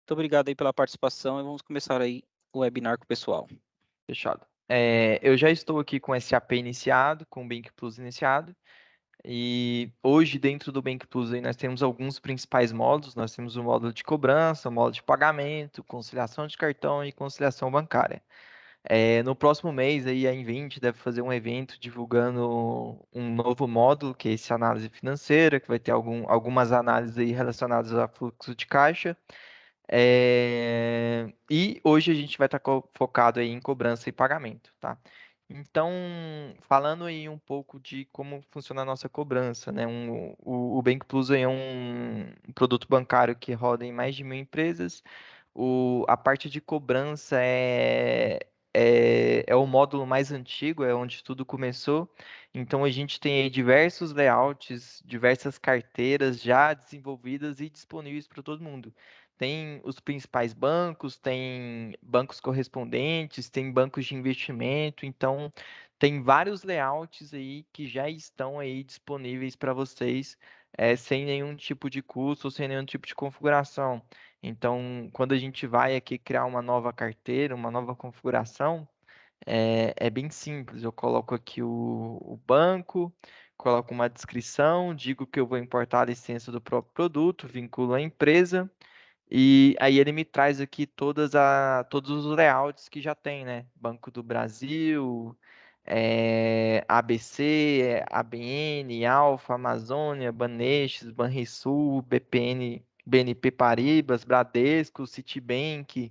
Muito obrigado aí pela participação e vamos começar aí o webinar com o pessoal. Fechado. Eu já estou aqui com SAP iniciado, com o Bank Plus iniciado, e hoje dentro do Bank Plus aí nós temos alguns principais módulos. Nós temos o módulo de cobrança, o módulo de pagamento, conciliação de cartão e conciliação bancária. No próximo mês aí a Invent deve fazer um evento divulgando um novo módulo, que é esse análise financeira, que vai ter algumas análises aí relacionadas a fluxo de caixa. E hoje a gente vai estar focado aí em cobrança e pagamento, tá? Então, falando aí um pouco de como funciona a nossa cobrança, né? O Bank Plus é um produto bancário que roda em mais de 1.000 empresas. A parte de cobrança é o módulo mais antigo, é onde tudo começou. Então, a gente tem aí diversos layouts, diversas carteiras já desenvolvidas e disponíveis para todo mundo. Tem os principais bancos, tem bancos correspondentes, tem bancos de investimento, então tem vários layouts aí que já estão aí disponíveis para vocês, sem nenhum tipo de custo ou sem nenhum tipo de configuração. Então, quando a gente vai aqui criar uma nova carteira, uma nova configuração, é bem simples. Eu coloco aqui o banco, coloco uma descrição, digo que eu vou importar a licença do próprio produto, vinculo a empresa. E aí ele me traz aqui todos os layouts que já tem, né? Banco do Brasil, ABC, ABN, Alfa, Amazônia, Banestes, Banrisul, BPN, BNP Paribas, Bradesco, Citibank,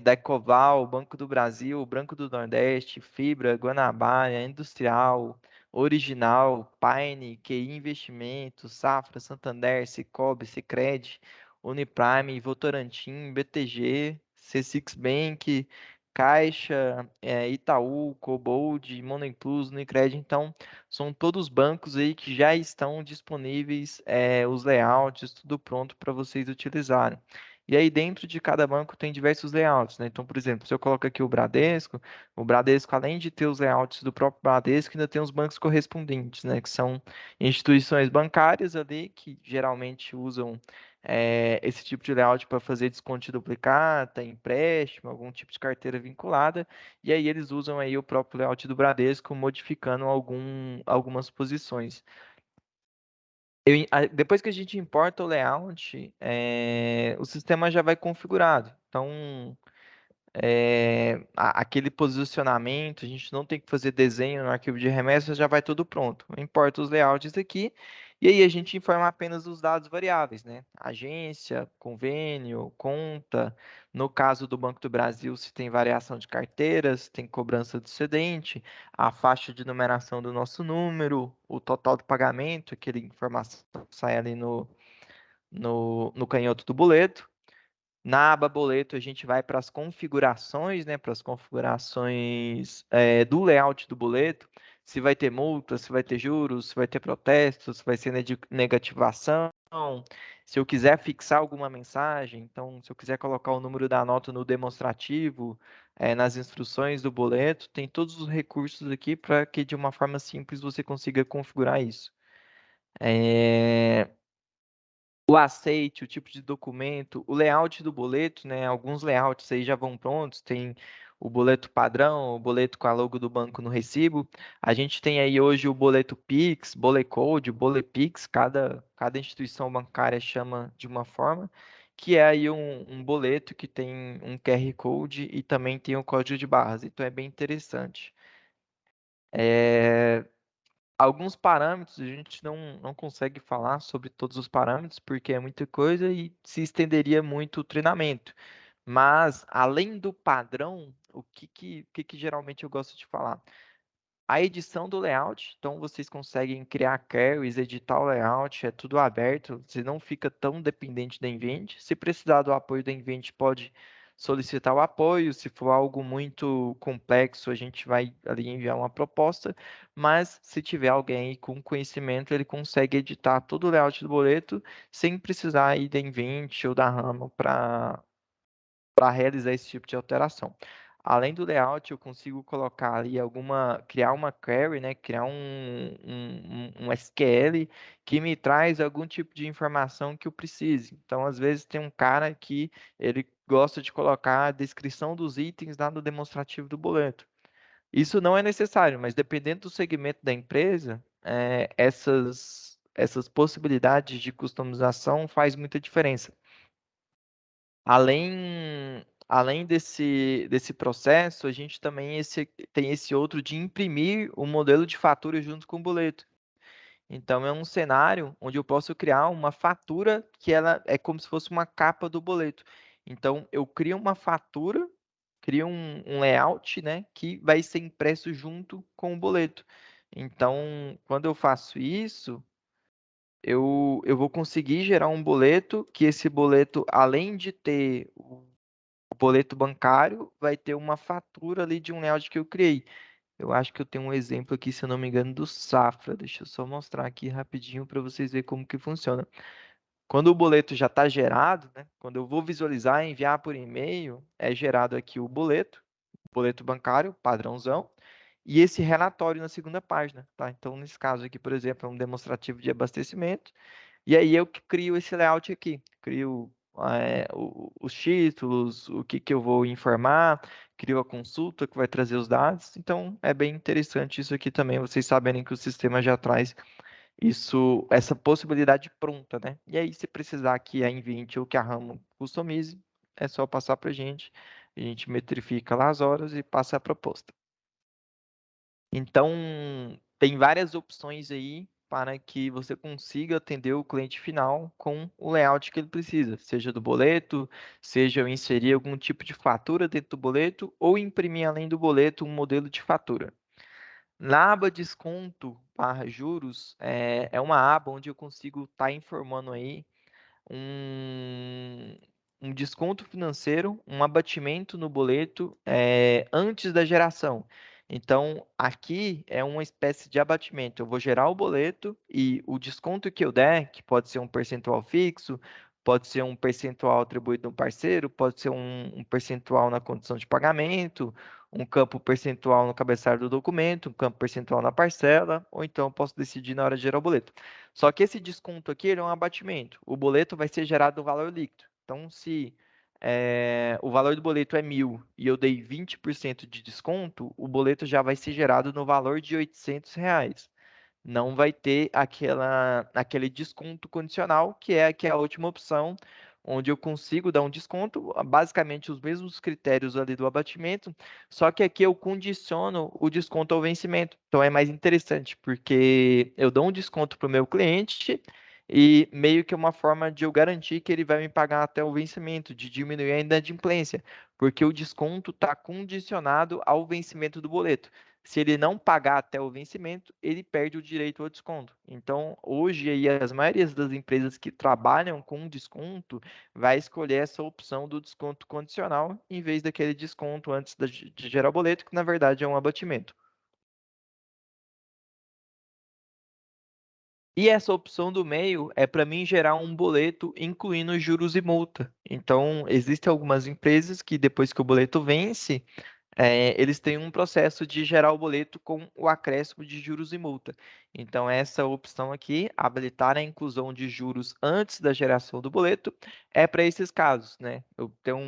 Decoval, Banco do Brasil, Banco do Nordeste, Fibra, Guanabara, Industrial, Original, Paine, QI Investimentos, Safra, Santander, Cicobi, Sicredi, Uniprime, Votorantim, BTG, C6 Bank, Caixa, Itaú, Cobold, Moneyplus, Unicred. Então, são todos bancos aí que já estão disponíveis, os layouts, tudo pronto para vocês utilizarem. E aí, dentro de cada banco tem diversos layouts, né? Então, por exemplo, se eu coloco aqui o Bradesco, além de ter os layouts do próprio Bradesco, ainda tem os bancos correspondentes, né? Que são instituições bancárias ali que geralmente usam esse tipo de layout para fazer desconto de duplicata, empréstimo, algum tipo de carteira vinculada. E aí eles usam aí o próprio layout do Bradesco, modificando algumas posições. Depois que a gente importa o layout, o sistema já vai configurado. Então, aquele posicionamento, a gente não tem que fazer desenho no arquivo de remessa, já vai tudo pronto. Importa os layouts aqui, e aí a gente informa apenas os dados variáveis, né? Agência, convênio, conta. No caso do Banco do Brasil, se tem variação de carteiras, tem cobrança do excedente, a faixa de numeração do nosso número, o total do pagamento, aquela informação que sai ali no canhoto do boleto. Na aba boleto, a gente vai para as configurações, né? Para as configurações do layout do boleto. Se vai ter multa, se vai ter juros, se vai ter protestos, se vai ser negativação. Se eu quiser fixar alguma mensagem, então, se eu quiser colocar o número da nota no demonstrativo, nas instruções do boleto, tem todos os recursos aqui para que de uma forma simples você consiga configurar isso. É, o aceite, o tipo de documento, o layout do boleto, né? Alguns layouts aí já vão prontos, tem o boleto padrão, o boleto com a logo do banco no recibo. A gente tem aí hoje o boleto Pix, Bolecode, Bolepix, cada instituição bancária chama de uma forma, que é aí um boleto que tem um QR Code e também tem o código de barras, então é bem interessante. É, Alguns parâmetros a gente não consegue falar sobre todos os parâmetros, porque é muita coisa e se estenderia muito o treinamento. Mas, além do padrão, o que geralmente eu gosto de falar? A edição do layout, então vocês conseguem criar queries, editar o layout, é tudo aberto, você não fica tão dependente da Invent. Se precisar do apoio da Invent, pode solicitar o apoio. Se for algo muito complexo, a gente vai ali enviar uma proposta. Mas se tiver alguém aí com conhecimento, ele consegue editar todo o layout do boleto sem precisar ir da Invent ou da Rama para realizar esse tipo de alteração. Além do layout, eu consigo colocar ali criar uma query, né? Criar um SQL que me traz algum tipo de informação que eu precise. Então, às vezes, tem um cara que ele gosta de colocar a descrição dos itens lá no demonstrativo do boleto. Isso não é necessário, mas dependendo do segmento da empresa, essas possibilidades de customização faz muita diferença. Além desse processo, a gente também tem esse outro de imprimir o modelo de fatura junto com o boleto. Então, é um cenário onde eu posso criar uma fatura que ela é como se fosse uma capa do boleto. Então, eu crio uma fatura, crio um layout, né, que vai ser impresso junto com o boleto. Então, quando eu faço isso, eu vou conseguir gerar um boleto que esse boleto, além de ter o boleto bancário, vai ter uma fatura ali de um layout que eu criei. Eu acho que eu tenho um exemplo aqui, se eu não me engano, do Safra. Deixa eu só mostrar aqui rapidinho para vocês verem como que funciona. Quando o boleto já está gerado, né? Quando eu vou visualizar e enviar por e-mail, é gerado aqui o boleto bancário, padrãozão, e esse relatório na segunda página, tá? Então, nesse caso aqui, por exemplo, é um demonstrativo de abastecimento, e aí eu que crio esse layout aqui, crio os títulos, o que que eu vou informar, crio a consulta que vai trazer os dados. Então, é bem interessante isso aqui também, vocês saberem que o sistema já traz essa possibilidade pronta, né? E aí, se precisar que a Invent ou que a Ramo customize, é só passar para a gente metrifica lá as horas e passa a proposta. Então, tem várias opções aí para que você consiga atender o cliente final com o layout que ele precisa, seja do boleto, seja eu inserir algum tipo de fatura dentro do boleto ou imprimir além do boleto um modelo de fatura. Na aba desconto barra juros, é uma aba onde eu consigo estar informando aí um, um desconto financeiro, um abatimento no boleto antes da geração. Então, aqui é uma espécie de abatimento. Eu vou gerar o boleto e o desconto que eu der, que pode ser um percentual fixo, pode ser um percentual atribuído no parceiro, pode ser um percentual na condição de pagamento, um campo percentual no cabeçalho do documento, um campo percentual na parcela, ou então eu posso decidir na hora de gerar o boleto. Só que esse desconto aqui ele é um abatimento. O boleto vai ser gerado no valor líquido. Então, se o valor do boleto é 1.000 e eu dei 20% de desconto, o boleto já vai ser gerado no valor de R$ 800. Não vai ter aquele desconto condicional, que é a última opção, onde eu consigo dar um desconto, basicamente os mesmos critérios ali do abatimento, só que aqui eu condiciono o desconto ao vencimento. Então é mais interessante, porque eu dou um desconto para o meu cliente e meio que é uma forma de eu garantir que ele vai me pagar até o vencimento, de diminuir a inadimplência, porque o desconto está condicionado ao vencimento do boleto. Se ele não pagar até o vencimento, ele perde o direito ao desconto. Então, hoje aí as maiorias das empresas que trabalham com desconto vai escolher essa opção do desconto condicional em vez daquele desconto antes de gerar o boleto, que na verdade é um abatimento. E essa opção do meio é para mim gerar um boleto incluindo juros e multa. Então, existem algumas empresas que depois que o boleto vence, eles têm um processo de gerar o boleto com o acréscimo de juros e multa. Então, essa opção aqui, habilitar a inclusão de juros antes da geração do boleto, é para esses casos, né? Eu tenho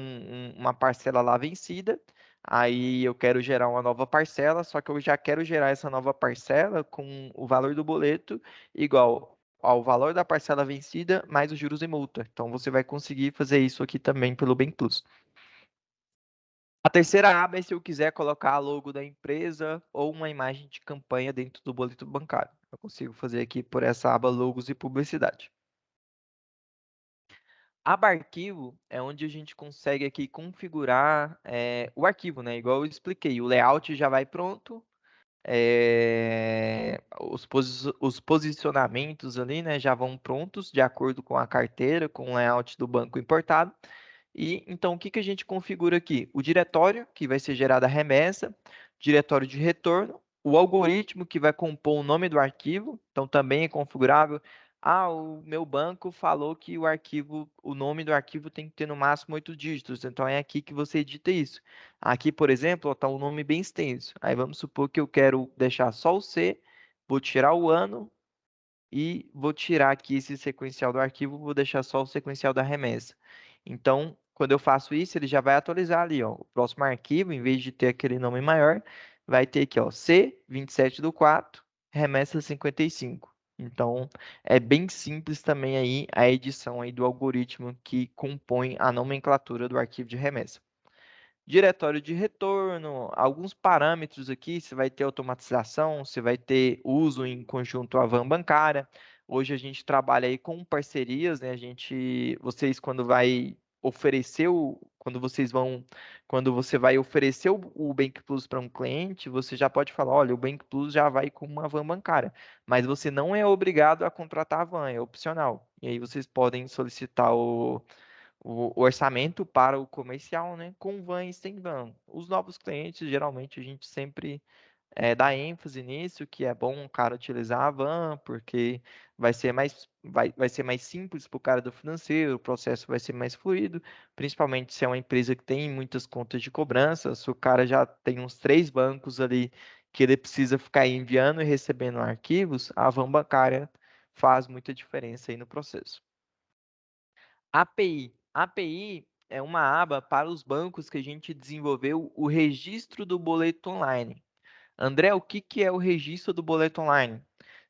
uma parcela lá vencida, aí eu quero gerar uma nova parcela, só que eu já quero gerar essa nova parcela com o valor do boleto igual ao valor da parcela vencida mais os juros e multa. Então, você vai conseguir fazer isso aqui também pelo Bem Plus. A terceira aba é se eu quiser colocar a logo da empresa ou uma imagem de campanha dentro do boleto bancário. Eu consigo fazer aqui por essa aba logos e publicidade. A aba arquivo é onde a gente consegue aqui configurar o arquivo, né? Igual eu expliquei, o layout já vai pronto, os posicionamentos ali, né, já vão prontos de acordo com a carteira, com o layout do banco importado. E então, o que que a gente configura aqui? O diretório, que vai ser gerada a remessa, diretório de retorno, o algoritmo que vai compor o nome do arquivo, então também é configurável. Ah, o meu banco falou que o nome do arquivo tem que ter no máximo 8 dígitos, então é aqui que você edita isso. Aqui, por exemplo, está um nome bem extenso. Aí vamos supor que eu quero deixar só o C, vou tirar o ano e vou tirar aqui esse sequencial do arquivo, vou deixar só o sequencial da remessa. Então, quando eu faço isso, ele já vai atualizar ali, ó, o próximo arquivo, em vez de ter aquele nome maior, vai ter aqui, ó, C27 do 4, remessa 55. Então, é bem simples também aí a edição aí do algoritmo que compõe a nomenclatura do arquivo de remessa. Diretório de retorno, alguns parâmetros aqui, você vai ter automatização, você vai ter uso em conjunto à van bancária. Hoje a gente trabalha aí com parcerias, né? Vocês quando vai oferecer quando você vai oferecer o Bank Plus para um cliente, você já pode falar, olha, o Bank Plus já vai com uma van bancária, mas você não é obrigado a contratar a van, é opcional. E aí vocês podem solicitar o orçamento para o comercial, né? Com van e sem van. Os novos clientes, geralmente, a gente sempre dá ênfase nisso, que é bom o cara utilizar a van, porque vai ser mais simples para o cara do financeiro, o processo vai ser mais fluido, principalmente se é uma empresa que tem muitas contas de cobrança, se o cara já tem uns 3 bancos ali que ele precisa ficar enviando e recebendo arquivos, a van bancária faz muita diferença aí no processo. API. API é uma aba para os bancos que a gente desenvolveu o registro do boleto online. André, o que que é o registro do boleto online?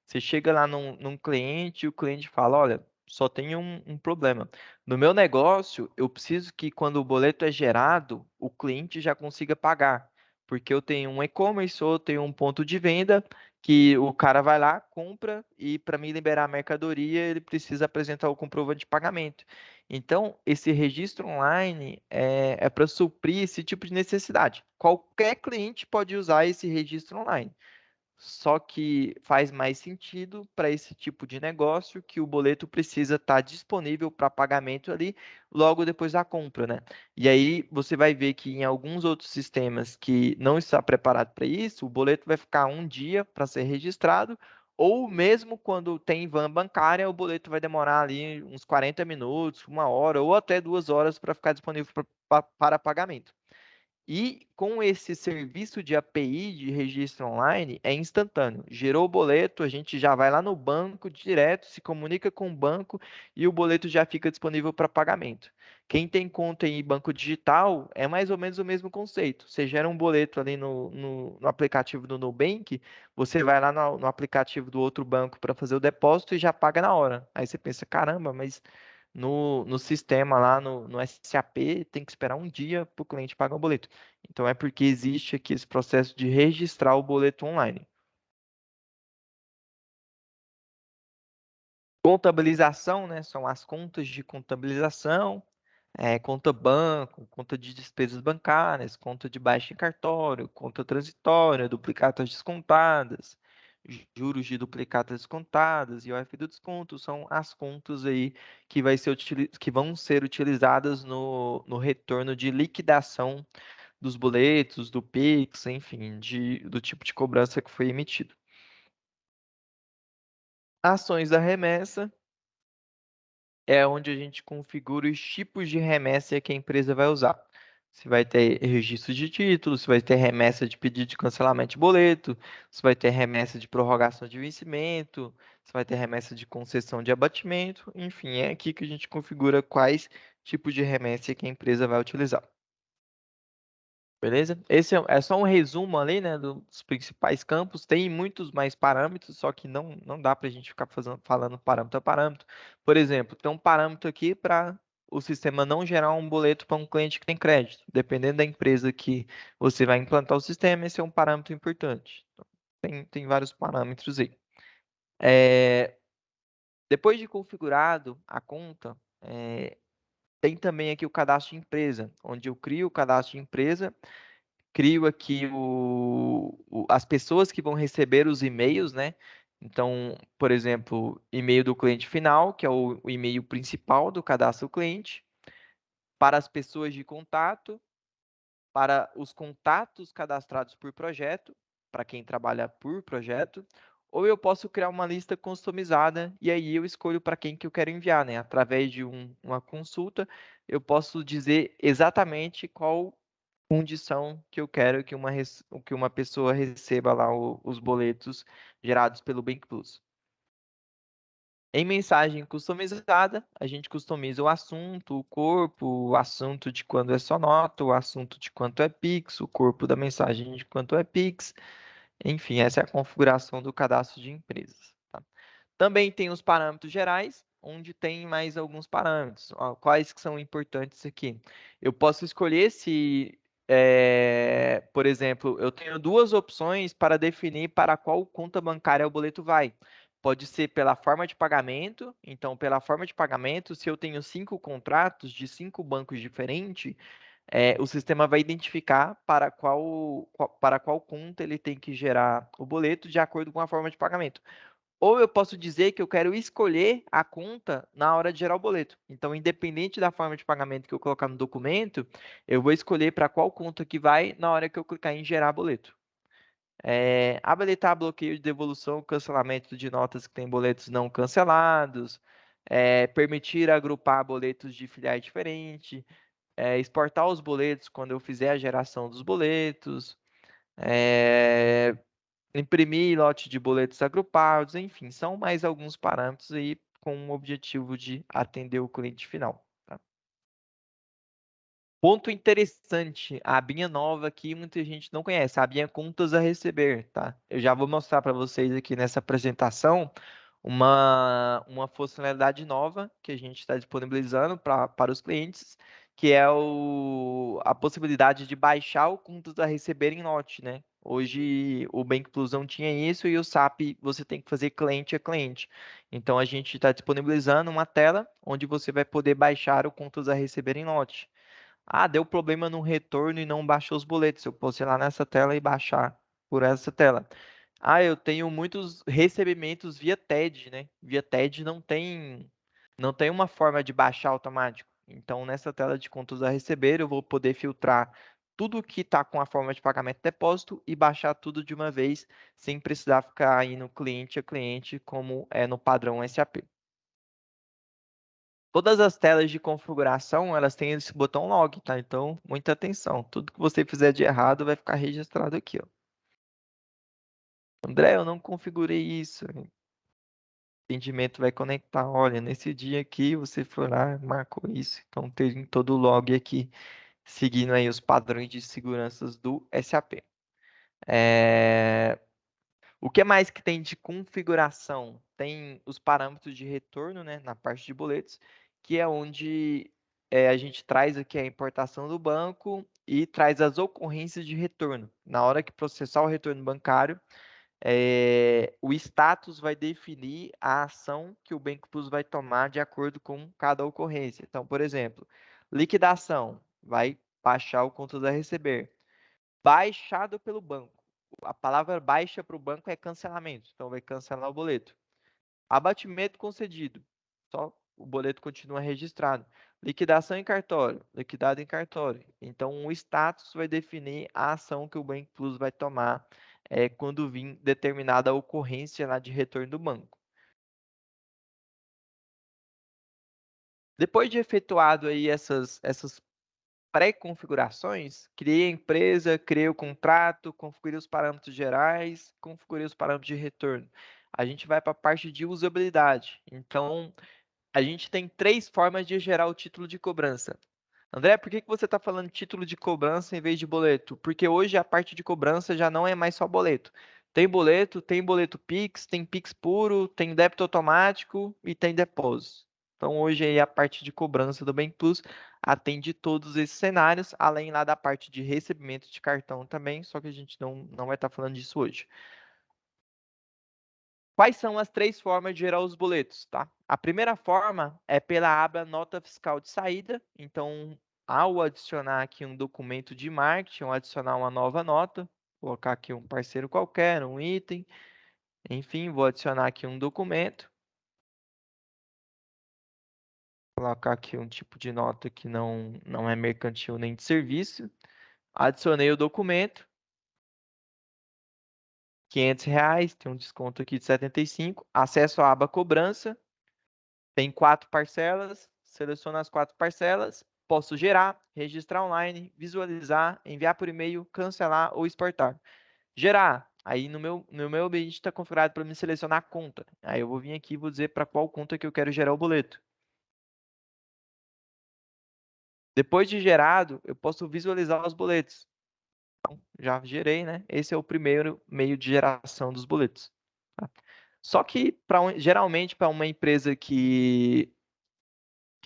Você chega lá num cliente e o cliente fala: olha, só tem um problema. No meu negócio, eu preciso que quando o boleto é gerado, o cliente já consiga pagar. Porque eu tenho um e-commerce ou eu tenho um ponto de venda que o cara vai lá, compra e para me liberar a mercadoria, ele precisa apresentar o comprovante de pagamento. Então, esse registro online é para suprir esse tipo de necessidade. Qualquer cliente pode usar esse registro online. Só que faz mais sentido para esse tipo de negócio que o boleto precisa estar disponível para pagamento ali logo depois da compra, né? E aí você vai ver que em alguns outros sistemas que não está preparado para isso, o boleto vai ficar um dia para ser registrado, ou mesmo quando tem van bancária, o boleto vai demorar ali uns 40 minutos, 1 hora ou até 2 horas para ficar disponível para pagamento. E com esse serviço de API de registro online é instantâneo. Gerou o boleto, a gente já vai lá no banco direto, se comunica com o banco e o boleto já fica disponível para pagamento. Quem tem conta em banco digital é mais ou menos o mesmo conceito. Você gera um boleto ali no aplicativo do Nubank, você vai lá no aplicativo do outro banco para fazer o depósito e já paga na hora. Aí você pensa, caramba, mas no sistema lá no SAP tem que esperar um dia para o cliente pagar o boleto. Então é porque existe aqui esse processo de registrar o boleto online. Contabilização, né? São as contas de contabilização, conta banco, conta de despesas bancárias, conta de baixa em cartório, conta transitória, duplicatas descontadas, juros de duplicatas descontadas e OF do desconto são as contas aí que vão ser utilizadas no retorno de liquidação dos boletos, do Pix, enfim, do tipo de cobrança que foi emitido. Ações da remessa é onde a gente configura os tipos de remessa que a empresa vai usar. Você vai ter registro de título, você vai ter remessa de pedido de cancelamento de boleto, você vai ter remessa de prorrogação de vencimento, você vai ter remessa de concessão de abatimento, enfim, é aqui que a gente configura quais tipos de remessa que a empresa vai utilizar. Beleza? Esse é só um resumo ali, né, dos principais campos. Tem muitos mais parâmetros, só que não dá para a gente ficar falando parâmetro a parâmetro. Por exemplo, tem um parâmetro aqui para o sistema não gerar um boleto para um cliente que tem crédito. Dependendo da empresa que você vai implantar o sistema, esse é um parâmetro importante. Então, tem vários parâmetros aí. É, depois de configurado a conta, tem também aqui o cadastro de empresa, onde eu crio o cadastro de empresa, crio aqui as pessoas que vão receber os e-mails, né? Então, por exemplo, e-mail do cliente final, que é o e-mail principal do cadastro do cliente, para as pessoas de contato, para os contatos cadastrados por projeto, para quem trabalha por projeto, ou eu posso criar uma lista customizada e aí eu escolho para quem que eu quero enviar, né? Através de uma consulta, eu posso dizer exatamente qual condição que eu quero que que uma pessoa receba lá os boletos gerados pelo Bank Plus. Em mensagem customizada, a gente customiza o assunto, o corpo, o assunto de quando é só nota, o assunto de quanto é Pix, o corpo da mensagem de quanto é Pix. Enfim, essa é a configuração do cadastro de empresas. Tá? Também tem os parâmetros gerais, onde tem mais alguns parâmetros. Ó, quais que são importantes aqui? Eu posso escolher se, por exemplo, eu tenho duas opções para definir para qual conta bancária o boleto vai. Pode ser pela forma de pagamento. Então, pela forma de pagamento, se eu tenho 5 contratos de 5 bancos diferentes, o sistema vai identificar para qual conta ele tem que gerar o boleto de acordo com a forma de pagamento. Ou eu posso dizer que eu quero escolher a conta na hora de gerar o boleto. Então, independente da forma de pagamento que eu colocar no documento, eu vou escolher para qual conta que vai na hora que eu clicar em gerar boleto. Habilitar bloqueio de devolução, cancelamento de notas que têm boletos não cancelados, permitir agrupar boletos de filiais diferentes, exportar os boletos quando eu fizer a geração dos boletos, é, imprimir lote de boletos agrupados, enfim, são mais alguns parâmetros aí com o objetivo de atender o cliente final. Tá? Ponto interessante, a abinha nova aqui muita gente não conhece, a abinha contas a receber, tá? Eu já vou mostrar para vocês aqui nessa apresentação uma funcionalidade nova que a gente está disponibilizando para os clientes, que é a possibilidade de baixar o contas a receber em Note, né? Hoje o Bank Plus não tinha isso e o SAP você tem que fazer cliente a cliente. Então a gente está disponibilizando uma tela onde você vai poder baixar o contas a receber em Note. Ah, deu problema no retorno e não baixou os boletos. Eu posso ir lá nessa tela e baixar por essa tela. Ah, eu tenho muitos recebimentos via TED, né? Via TED não tem uma forma de baixar automático. Então, nessa tela de contas a receber, eu vou poder filtrar tudo que está com a forma de pagamento e depósito e baixar tudo de uma vez, sem precisar ficar indo cliente a cliente, como é no padrão SAP. Todas as telas de configuração, elas têm esse botão log, tá? Então, muita atenção. Tudo que você fizer de errado vai ficar registrado aqui, ó. André, eu não configurei isso. O atendimento vai conectar. Olha, nesse dia aqui você foi lá, marcou isso. Então, tem todo o log aqui, seguindo aí os padrões de segurança do SAP. O que mais que tem de configuração? Tem os parâmetros de retorno, né, na parte de boletos, que é onde a gente traz aqui a importação do banco e traz as ocorrências de retorno. Na hora que processar o retorno bancário, o status vai definir a ação que o Banco Plus vai tomar de acordo com cada ocorrência. Então, por exemplo, liquidação, vai baixar o contas a receber. Baixado pelo banco. A palavra baixa para o banco é cancelamento, então vai cancelar o boleto. Abatimento concedido, só o boleto continua registrado. Liquidação em cartório, liquidado em cartório. Então, o status vai definir a ação que o Bank Plus vai tomar quando vir determinada ocorrência lá de retorno do banco. Depois de efetuado aí essas pré-configurações, criei a empresa, criei o contrato, configurei os parâmetros gerais, configurei os parâmetros de retorno. A gente vai para a parte de usabilidade. Então, a gente tem 3 formas de gerar o título de cobrança. André, por que que você está falando título de cobrança em vez de boleto? Porque hoje a parte de cobrança já não é mais só boleto. Tem boleto Pix, tem Pix puro, tem débito automático e tem depósito. Então hoje aí a parte de cobrança do Bank Plus atende todos esses cenários, além lá da parte de recebimento de cartão também, só que a gente não vai estar falando disso hoje. Quais são as 3 formas de gerar os boletos, tá? A primeira forma é pela aba Nota Fiscal de Saída. Então, ao adicionar aqui um documento de marketing, ou adicionar uma nova nota, vou colocar aqui um parceiro qualquer, um item, enfim, vou adicionar aqui um documento, colocar aqui um tipo de nota que não é mercantil nem de serviço. Adicionei o documento. R$ 500, tem um desconto aqui de 75. Acesso à aba cobrança, tem 4 parcelas, seleciono as 4 parcelas, posso gerar, registrar online, visualizar, enviar por e-mail, cancelar ou exportar. Gerar, aí no meu ambiente está configurado para me selecionar a conta. Aí eu vou vir aqui e vou dizer para qual conta que eu quero gerar o boleto. Depois de gerado, eu posso visualizar os boletos. Então, já gerei, né? Esse é o primeiro meio de geração dos boletos. Tá? Só que, geralmente, para uma empresa que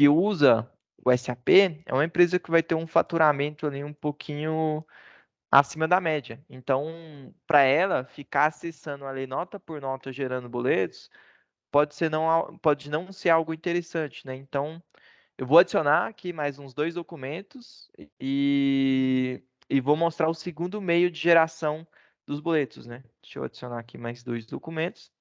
usa o SAP, é uma empresa que vai ter um faturamento ali um pouquinho acima da média. Então, para ela ficar acessando ali nota por nota gerando boletos, pode não ser algo interessante, né? Então, eu vou adicionar aqui mais uns 2 documentos e vou mostrar o segundo meio de geração dos boletos, né? Deixa eu adicionar aqui mais 2 documentos.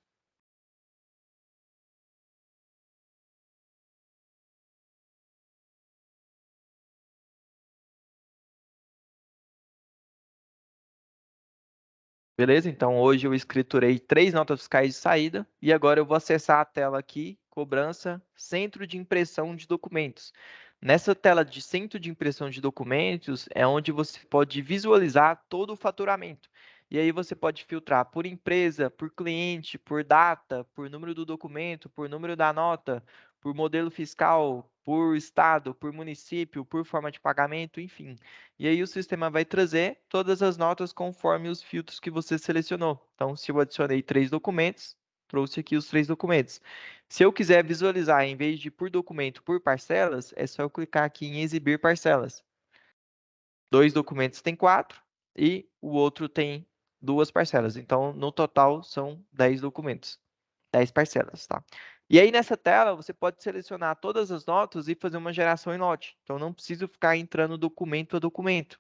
Beleza? Então, hoje eu escriturei 3 notas fiscais de saída e agora eu vou acessar a tela aqui, cobrança, centro de impressão de documentos. Nessa tela de centro de impressão de documentos é onde você pode visualizar todo o faturamento. E aí você pode filtrar por empresa, por cliente, por data, por número do documento, por número da nota, por modelo fiscal, por estado, por município, por forma de pagamento, enfim. E aí o sistema vai trazer todas as notas conforme os filtros que você selecionou. Então, se eu adicionei 3 documentos, trouxe aqui os 3 documentos. Se eu quiser visualizar, em vez de por documento, por parcelas, é só eu clicar aqui em exibir parcelas. 2 documentos tem 4 e o outro tem 2 parcelas. Então, no total, são 10 documentos, 10 parcelas, tá? E aí, nessa tela, você pode selecionar todas as notas e fazer uma geração em lote. Então, não preciso ficar entrando documento a documento.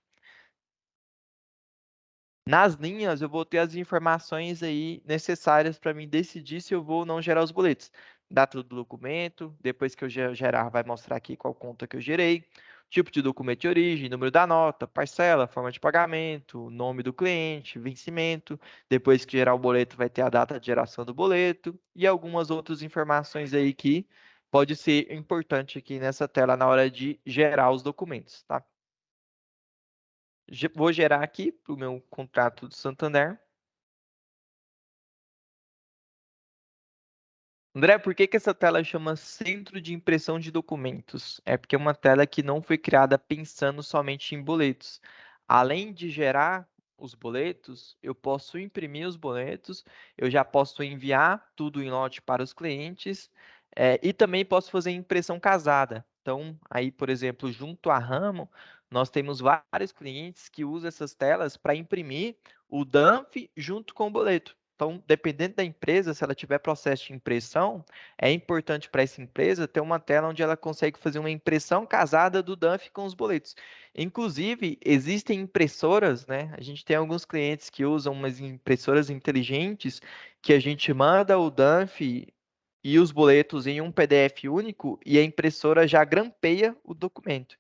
Nas linhas, eu vou ter as informações aí necessárias para mim decidir se eu vou ou não gerar os boletos. Data do documento, depois que eu gerar, vai mostrar aqui qual conta que eu gerei, tipo de documento de origem, número da nota, parcela, forma de pagamento, nome do cliente, vencimento. Depois que gerar o boleto, vai ter a data de geração do boleto e algumas outras informações aí que pode ser importante aqui nessa tela na hora de gerar os documentos, tá? Vou gerar aqui para o meu contrato do Santander. André, por que que essa tela chama Centro de Impressão de Documentos? É porque é uma tela que não foi criada pensando somente em boletos. Além de gerar os boletos, eu posso imprimir os boletos, eu já posso enviar tudo em lote para os clientes, e também posso fazer impressão casada. Então, aí, por exemplo, junto à Ramo, nós temos vários clientes que usam essas telas para imprimir o DANF junto com o boleto. Então, dependendo da empresa, se ela tiver processo de impressão, é importante para essa empresa ter uma tela onde ela consegue fazer uma impressão casada do DANF com os boletos. Inclusive, existem impressoras, né? A gente tem alguns clientes que usam umas impressoras inteligentes que a gente manda o DANF e os boletos em um PDF único e a impressora já grampeia o documento.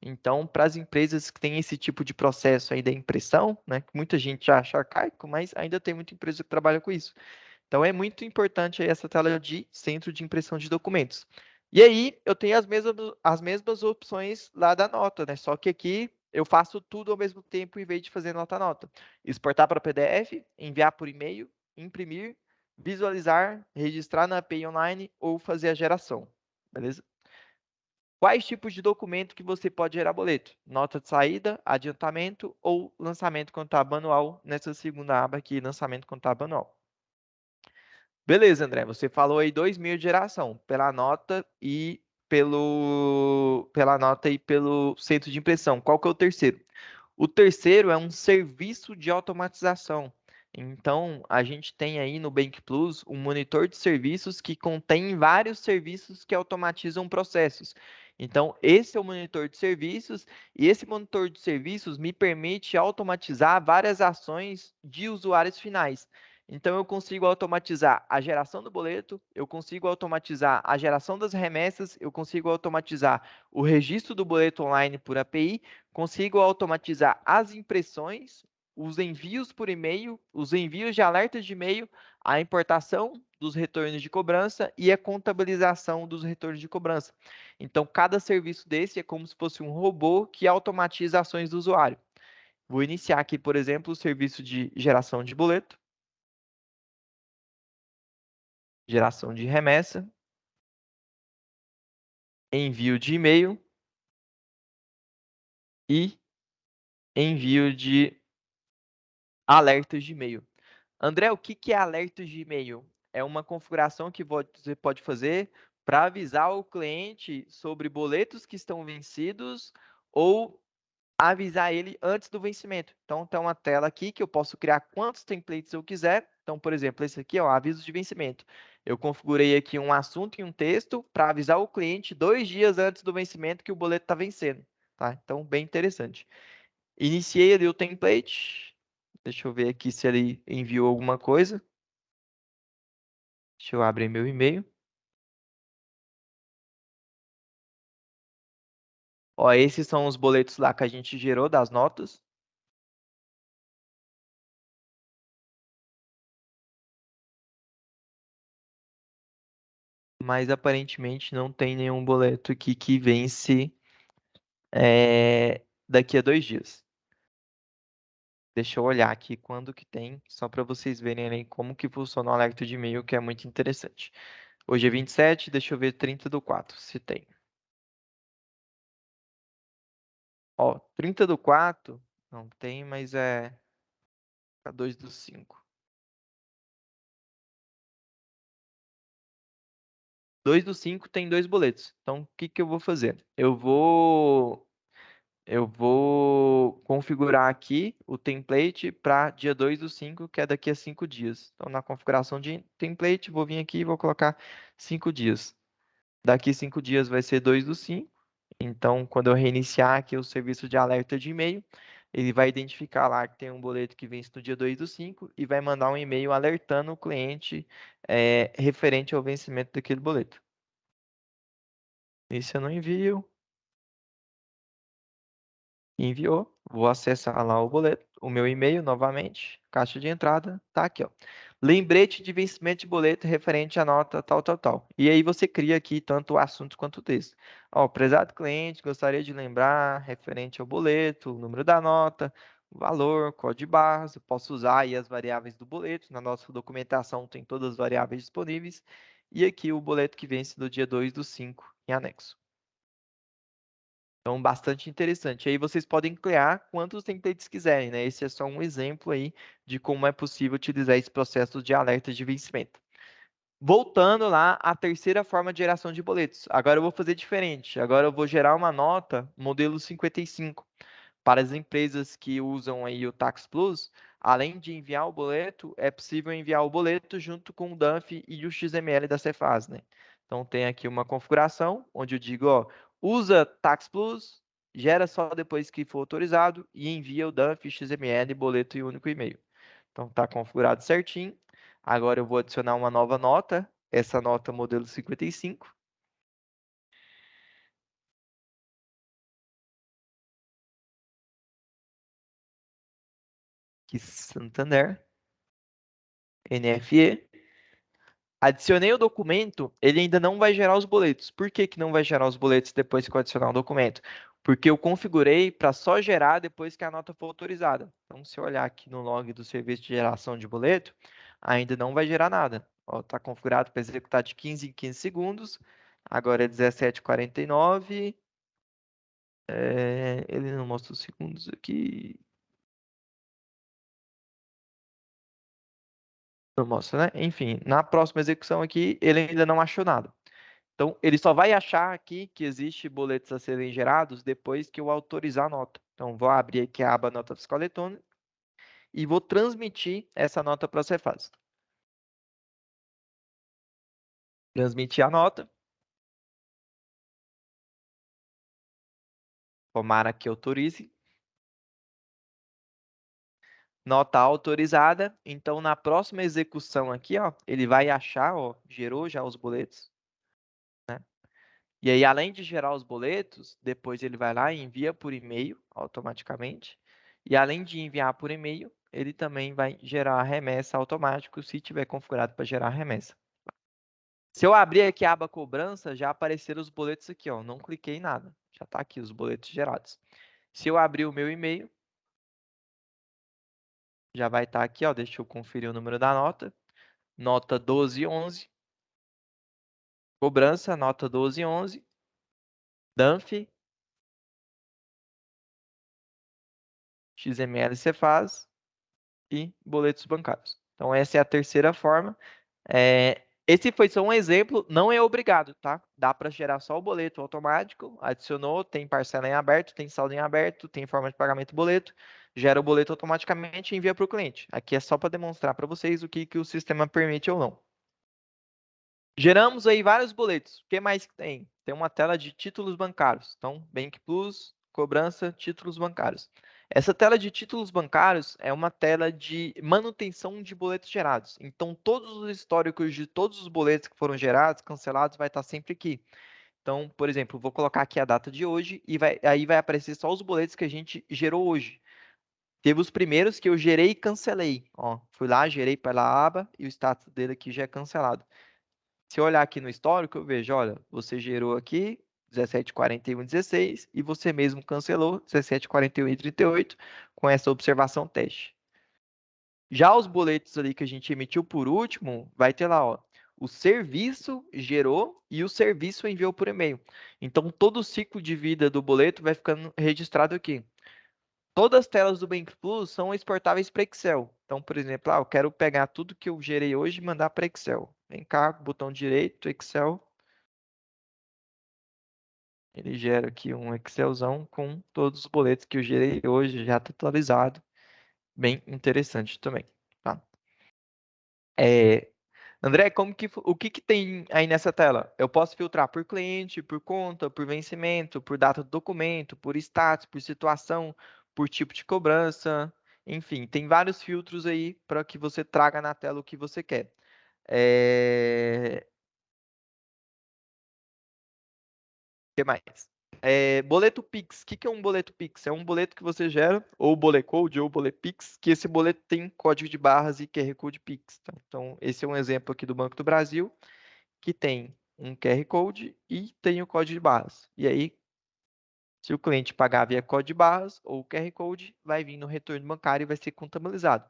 Então, para as empresas que têm esse tipo de processo aí da impressão, né, que muita gente acha arcaico, mas ainda tem muita empresa que trabalha com isso. Então, é muito importante aí essa tela de centro de impressão de documentos. E aí, eu tenho as mesmas opções lá da nota, né? Só que aqui eu faço tudo ao mesmo tempo em vez de fazer nota a nota. Exportar para PDF, enviar por e-mail, imprimir, visualizar, registrar na API online ou fazer a geração. Beleza? Quais tipos de documento que você pode gerar boleto? Nota de saída, adiantamento ou lançamento contábil anual nessa segunda aba aqui, lançamento contábil anual. Beleza, André, você falou aí 2 mil de geração, pela nota e pelo centro de impressão. Qual que é o terceiro? O terceiro é um serviço de automatização. Então, a gente tem aí no Bank Plus um monitor de serviços que contém vários serviços que automatizam processos. Então, esse é o monitor de serviços e esse monitor de serviços me permite automatizar várias ações de usuários finais. Então, eu consigo automatizar a geração do boleto, eu consigo automatizar a geração das remessas, eu consigo automatizar o registro do boleto online por API, consigo automatizar as impressões os envios por e-mail, os envios de alertas de e-mail, a importação dos retornos de cobrança e a contabilização dos retornos de cobrança. Então, cada serviço desse é como se fosse um robô que automatiza ações do usuário. Vou iniciar aqui, por exemplo, o serviço de geração de boleto, geração de remessa, envio de e-mail e envio de alertas de e-mail. André, o que que é alertas de e-mail? É uma configuração que você pode fazer para avisar o cliente sobre boletos que estão vencidos ou avisar ele antes do vencimento. Então, tem uma tela aqui que eu posso criar quantos templates eu quiser. Então, por exemplo, esse aqui é o aviso de vencimento. Eu configurei aqui um assunto e um texto para avisar o cliente 2 dias antes do vencimento que o boleto está vencendo. Tá? Então, bem interessante. Iniciei ali o template. Deixa eu ver aqui se ele enviou alguma coisa. Deixa eu abrir meu e-mail. Ó, esses são os boletos lá que a gente gerou das notas. Mas aparentemente não tem nenhum boleto aqui que vence daqui a 2 dias. Deixa eu olhar aqui quando que tem, só para vocês verem aí como que funciona o alerta de e-mail, que é muito interessante. Hoje é 27, deixa eu ver 30/4, se tem. Ó, 30/4, não tem, mas é a 2/5. 2/5 tem dois boletos. Então, o que que eu vou fazer? Eu vou configurar aqui o template para dia 2/5, que é daqui a 5 dias. Então, na configuração de template, vou vir aqui e vou colocar 5 dias. Daqui 5 dias vai ser 2/5. Então, quando eu reiniciar aqui o serviço de alerta de e-mail, ele vai identificar lá que tem um boleto que vence no dia 2/5 e vai mandar um e-mail alertando o cliente referente ao vencimento daquele boleto. Esse eu não envio. Enviou. Vou acessar lá o boleto, o meu e-mail novamente, caixa de entrada, tá aqui, ó. Lembrete de vencimento de boleto referente à nota tal, tal, tal. E aí você cria aqui tanto o assunto quanto o texto. Ó, prezado cliente, gostaria de lembrar referente ao boleto, o número da nota, o valor, código de barras. Eu posso usar aí as variáveis do boleto. Na nossa documentação tem todas as variáveis disponíveis. E aqui o boleto que vence no dia 2/5 em anexo. Então, bastante interessante. Aí vocês podem criar quantos templates quiserem, né? Esse é só um exemplo aí de como é possível utilizar esse processo de alerta de vencimento. Voltando lá à terceira forma de geração de boletos. Agora eu vou fazer diferente. Agora eu vou gerar uma nota modelo 55. Para as empresas que usam aí o Tax Plus, além de enviar o boleto, é possível enviar o boleto junto com o DANF e o XML da Cefaz, né? Então tem aqui uma configuração onde eu digo, ó, usa Tax Plus, gera só depois que for autorizado e envia o DANF, XML, boleto e único e-mail. Então está configurado certinho. Agora eu vou adicionar uma nova nota, essa nota modelo 55. Que Santander, NFE. Adicionei o documento, ele ainda não vai gerar os boletos. Por que que não vai gerar os boletos depois que eu adicionar o documento? Porque eu configurei para só gerar depois que a nota for autorizada. Então, se eu olhar aqui no log do serviço de geração de boleto, ainda não vai gerar nada. Está configurado para executar de 15 em 15 segundos. Agora é 17h49. Ele não mostra os segundos aqui. Não mostra, né? Enfim, na próxima execução aqui, ele ainda não achou nada. Então, ele só vai achar aqui que existe boletos a serem gerados depois que eu autorizar a nota. Então, vou abrir aqui a aba Nota Fiscal Eletrônica e vou transmitir essa nota para a Cefaz. Transmitir a nota. Tomara que autorize. Nota autorizada. Então, na próxima execução aqui, ó, ele vai achar, ó, gerou já os boletos, né? E aí, além de gerar os boletos, depois ele vai lá e envia por e-mail automaticamente. E além de enviar por e-mail, ele também vai gerar remessa automático se tiver configurado para gerar remessa. Se eu abrir aqui a aba cobrança, já apareceram os boletos aqui, ó. Não cliquei em nada. Já está aqui os boletos gerados. Se eu abrir o meu e-mail, já vai estar aqui, ó. Deixa eu conferir o número da nota. Nota 1211. Cobrança, nota 1211. DANF, XML Cefaz e boletos bancários. Então, essa é a terceira forma. Esse foi só um exemplo, não é obrigado, tá? Dá para gerar só o boleto automático, adicionou, tem parcela em aberto, tem saldo em aberto, tem forma de pagamento boleto, gera o boleto automaticamente e envia para o cliente. Aqui é só para demonstrar para vocês o que o sistema permite ou não. Geramos aí vários boletos. O que mais que tem? Tem uma tela de títulos bancários. Então, Bank Plus, cobrança, títulos bancários. Essa tela de títulos bancários é uma tela de manutenção de boletos gerados. Então, todos os históricos de todos os boletos que foram gerados, cancelados, vai estar sempre aqui. Então, por exemplo, vou colocar aqui a data de hoje e aí vai aparecer só os boletos que a gente gerou hoje. Teve os primeiros que eu gerei e cancelei. Ó, fui lá, gerei pela aba e o status dele aqui já é cancelado. Se eu olhar aqui no histórico, eu vejo, olha, você gerou aqui 17,41,16 e você mesmo cancelou 17,41,38 com essa observação teste. Já os boletos ali que a gente emitiu por último, vai ter lá, ó, o serviço gerou e o serviço enviou por e-mail. Então, todo o ciclo de vida do boleto vai ficando registrado aqui. Todas as telas do Bank Plus são exportáveis para Excel. Então, por exemplo, eu quero pegar tudo que eu gerei hoje e mandar para Excel. Vem cá, botão direito, Excel. Ele gera aqui um Excelzão com todos os boletos que eu gerei hoje, já está atualizado. Bem interessante também, tá? É, André, o que que tem aí nessa tela? Eu posso filtrar por cliente, por conta, por vencimento, por data do documento, por status, por situação, por tipo de cobrança. Enfim, tem vários filtros aí para que você traga na tela o que você quer. É, que mais? Boleto Pix. O que que é um boleto Pix? É um boleto que você gera, ou Bolecode, ou Bolepix, que esse boleto tem código de barras e QR Code Pix. Tá? Então, esse é um exemplo aqui do Banco do Brasil, que tem um QR Code e tem o código de barras. E aí, se o cliente pagar via código de barras ou QR Code, vai vir no retorno bancário e vai ser contabilizado.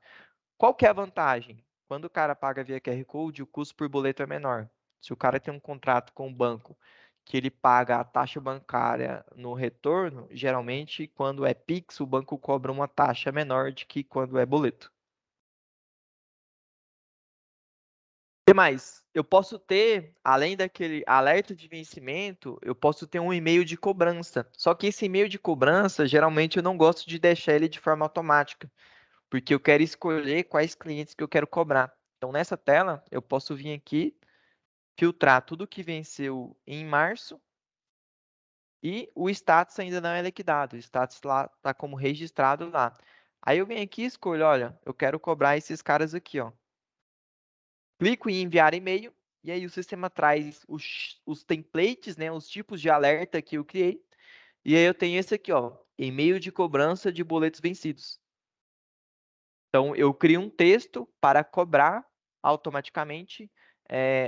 Qual que é a vantagem? Quando o cara paga via QR Code, o custo por boleto é menor. Se o cara tem um contrato com o banco que ele paga a taxa bancária no retorno, geralmente quando é Pix, o banco cobra uma taxa menor de que quando é boleto. O que mais? Eu posso ter, além daquele alerta de vencimento, eu posso ter um e-mail de cobrança. Só que esse e-mail de cobrança, geralmente eu não gosto de deixar ele de forma automática, porque eu quero escolher quais clientes que eu quero cobrar. Então, nessa tela, eu posso vir aqui, filtrar tudo que venceu em março e o status ainda não é liquidado. O status lá está como registrado lá. Aí eu venho aqui e escolho, olha, eu quero cobrar esses caras aqui, ó. Clico em enviar e-mail e aí o sistema traz os templates, né, os tipos de alerta que eu criei. E aí eu tenho esse aqui, ó, e-mail de cobrança de boletos vencidos. Então, eu crio um texto para cobrar automaticamente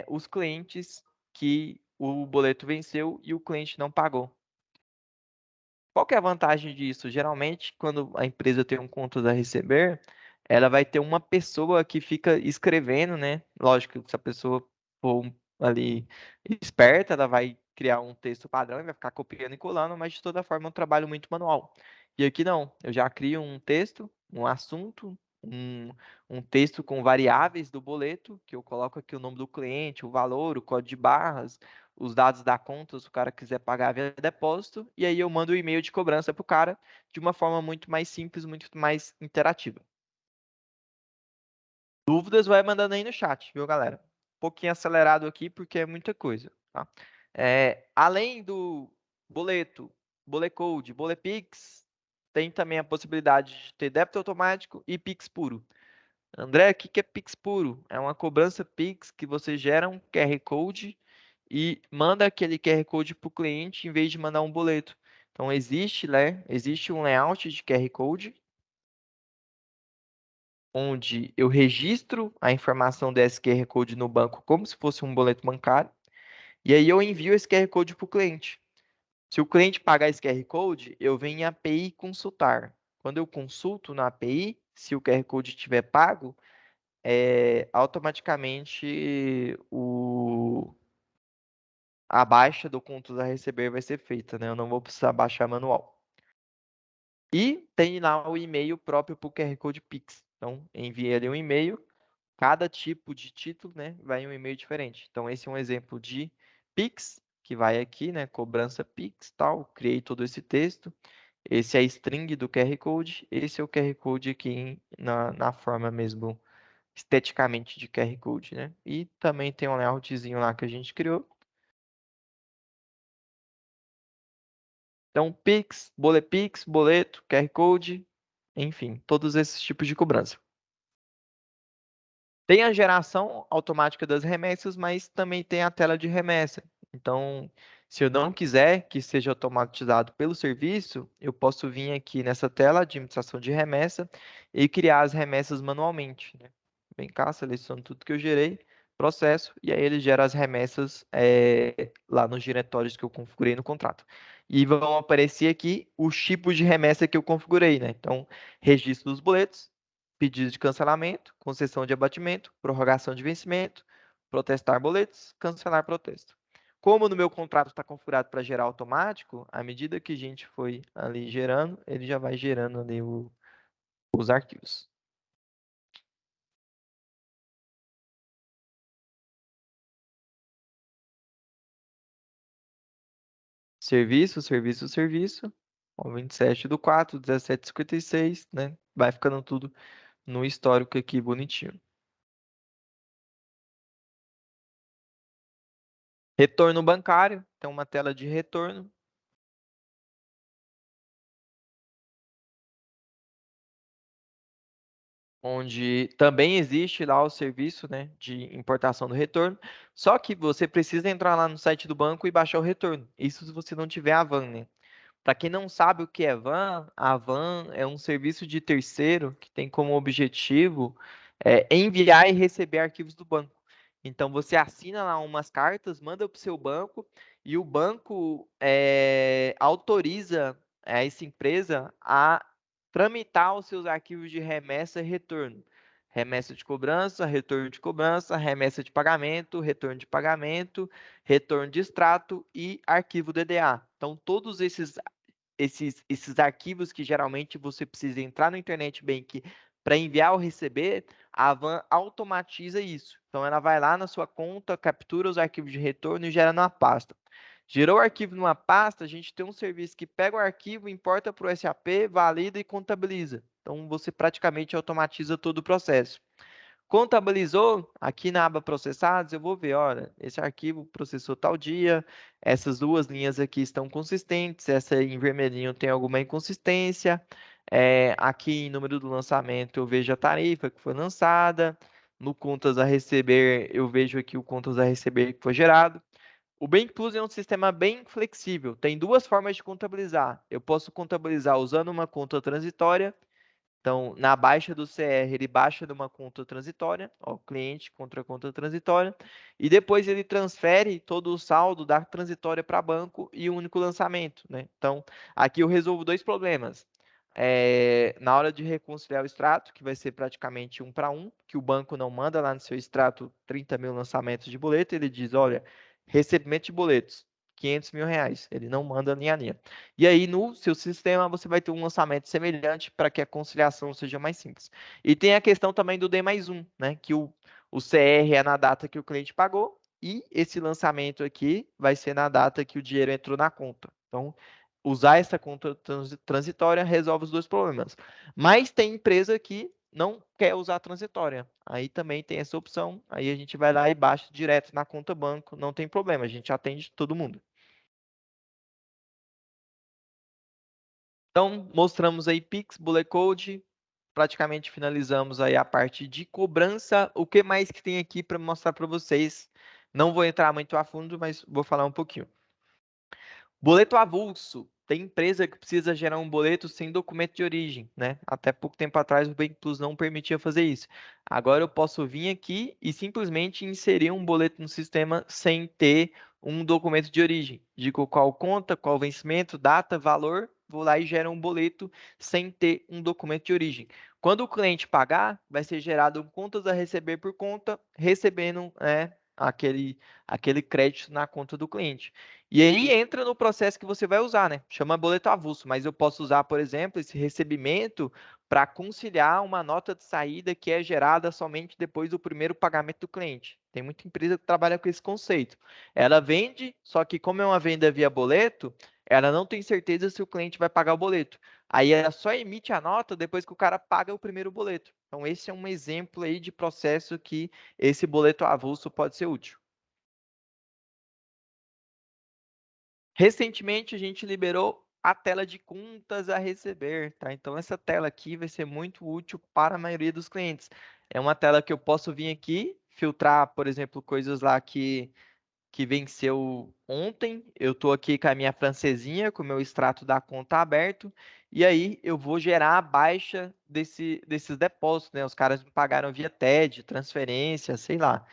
os clientes que o boleto venceu e o cliente não pagou. Qual que é a vantagem disso? Geralmente, quando a empresa tem um contas a receber, ela vai ter uma pessoa que fica escrevendo, né? Lógico que se a pessoa for ali esperta, ela vai criar um texto padrão e vai ficar copiando e colando, mas de toda forma é um trabalho muito manual. E aqui não, eu já crio um texto, um assunto, um texto com variáveis do boleto, que eu coloco aqui o nome do cliente, o valor, o código de barras, os dados da conta, se o cara quiser pagar via depósito, e aí eu mando o e-mail de cobrança para o cara de uma forma muito mais simples, muito mais interativa. Dúvidas, vai mandando aí no chat, viu, galera? Um pouquinho acelerado aqui, porque é muita coisa, tá? Além do boleto, Bolecode, Bolepix, tem também a possibilidade de ter débito automático e Pix puro. André, o que que é Pix puro? É uma cobrança Pix que você gera um QR Code e manda aquele QR Code para o cliente em vez de mandar um boleto. Então existe, né? Existe um layout de QR Code onde eu registro a informação desse QR Code no banco como se fosse um boleto bancário, e aí eu envio esse QR Code para o cliente. Se o cliente pagar esse QR Code, eu venho em API consultar. Quando eu consulto na API, se o QR Code estiver pago, automaticamente a baixa do conto a receber vai ser feita, né? Eu não vou precisar baixar manual. E tem lá o e-mail próprio para o QR Code Pix. Então, enviei ali um e-mail. Cada tipo de título, né, vai em um e-mail diferente. Então, esse é um exemplo de Pix, que vai aqui, né, cobrança Pix, tal. Criei todo esse texto. Esse é a string do QR Code. Esse é o QR Code aqui na forma mesmo, esteticamente de QR Code, né? E também tem um layoutzinho lá que a gente criou. Então, Pix, boleto, QR Code, enfim, todos esses tipos de cobrança. Tem a geração automática das remessas, mas também tem a tela de remessa. Então, se eu não quiser que seja automatizado pelo serviço, eu posso vir aqui nessa tela, administração de remessa, e criar as remessas manualmente, né? Vem cá, seleciono tudo que eu gerei, processo, e aí ele gera as remessas lá nos diretórios que eu configurei no contrato. E vão aparecer aqui os tipos de remessa que eu configurei, né? Então, registro dos boletos, pedido de cancelamento, concessão de abatimento, prorrogação de vencimento, protestar boletos, cancelar protesto. Como no meu contrato está configurado para gerar automático, à medida que a gente foi ali gerando, ele já vai gerando ali os arquivos. Serviço. Ó, 27/4, 17/56, né? Vai ficando tudo no histórico aqui bonitinho. Retorno bancário, tem uma tela de retorno. Onde também existe lá o serviço, né, de importação do retorno, só que você precisa entrar lá no site do banco e baixar o retorno. Isso se você não tiver a van, né? Para quem não sabe o que é van, a van é um serviço de terceiro que tem como objetivo enviar e receber arquivos do banco. Então você assina lá umas cartas, manda para o seu banco e o banco autoriza essa empresa a tramitar os seus arquivos de remessa e retorno. Remessa de cobrança, retorno de cobrança, remessa de pagamento, retorno de pagamento, retorno de extrato e arquivo DDA. Então, todos esses arquivos que geralmente você precisa entrar no Internet Bank para enviar ou receber, a Van automatiza isso. Então, ela vai lá na sua conta, captura os arquivos de retorno e gera numa pasta. Gerou o arquivo numa pasta, a gente tem um serviço que pega o arquivo, importa para o SAP, valida e contabiliza. Então, você praticamente automatiza todo o processo. Contabilizou, aqui na aba processados, eu vou ver, olha, esse arquivo processou tal dia, essas duas linhas aqui estão consistentes, essa em vermelhinho tem alguma inconsistência, aqui em número do lançamento eu vejo a tarifa que foi lançada, no contas a receber eu vejo aqui o contas a receber que foi gerado. O Bank Plus é um sistema bem flexível, tem duas formas de contabilizar. Eu posso contabilizar usando uma conta transitória. Então, na baixa do CR, ele baixa de uma conta transitória, ó, cliente contra conta transitória, e depois ele transfere todo o saldo da transitória para banco e o único lançamento, né? Então, aqui eu resolvo dois problemas. Na hora de reconciliar o extrato, que vai ser praticamente 1 para 1, que o banco não manda lá no seu extrato 30 mil lançamentos de boleto, ele diz, olha, recebimento de boletos, 500 mil reais, ele não manda linha a linha. E aí, no seu sistema, você vai ter um lançamento semelhante para que a conciliação seja mais simples. E tem a questão também do D+1, né? Que o CR é na data que o cliente pagou e esse lançamento aqui vai ser na data que o dinheiro entrou na conta. Então, usar essa conta transitória resolve os dois problemas. Mas tem empresa que não quer usar a transitória. Aí também tem essa opção. Aí a gente vai lá e baixa direto na conta banco, não tem problema, a gente atende todo mundo. Então, mostramos aí Pix, Bullet Code, praticamente finalizamos aí a parte de cobrança. O que mais que tem aqui para mostrar para vocês? Não vou entrar muito a fundo, mas vou falar um pouquinho. Boleto avulso. tem empresa que precisa gerar um boleto sem documento de origem, né? Até pouco tempo atrás o Bank Plus não permitia fazer isso. Agora eu posso vir aqui e simplesmente inserir um boleto no sistema sem ter um documento de origem. Digo qual conta, qual vencimento, data, valor, vou lá e gero um boleto sem ter um documento de origem. Quando o cliente pagar, vai ser gerado contas a receber por conta, recebendo, né, aquele crédito na conta do cliente. E aí entra no processo que você vai usar, né? Chama boleto avulso, mas eu posso usar, por exemplo, esse recebimento para conciliar uma nota de saída que é gerada somente depois do primeiro pagamento do cliente. Tem muita empresa que trabalha com esse conceito. Ela vende, só que como é uma venda via boleto, ela não tem certeza se o cliente vai pagar o boleto. Aí ela só emite a nota depois que o cara paga o primeiro boleto. Então esse é um exemplo aí de processo que esse boleto avulso pode ser útil. Recentemente a gente liberou a tela de contas a receber, tá? Então essa tela aqui vai ser muito útil para a maioria dos clientes. É uma tela que eu posso vir aqui, filtrar, por exemplo, coisas lá que venceu ontem. Eu estou aqui com a minha francesinha, com o meu extrato da conta aberto, e aí eu vou gerar a baixa desses depósitos, né? Os caras me pagaram via TED, transferência, sei lá.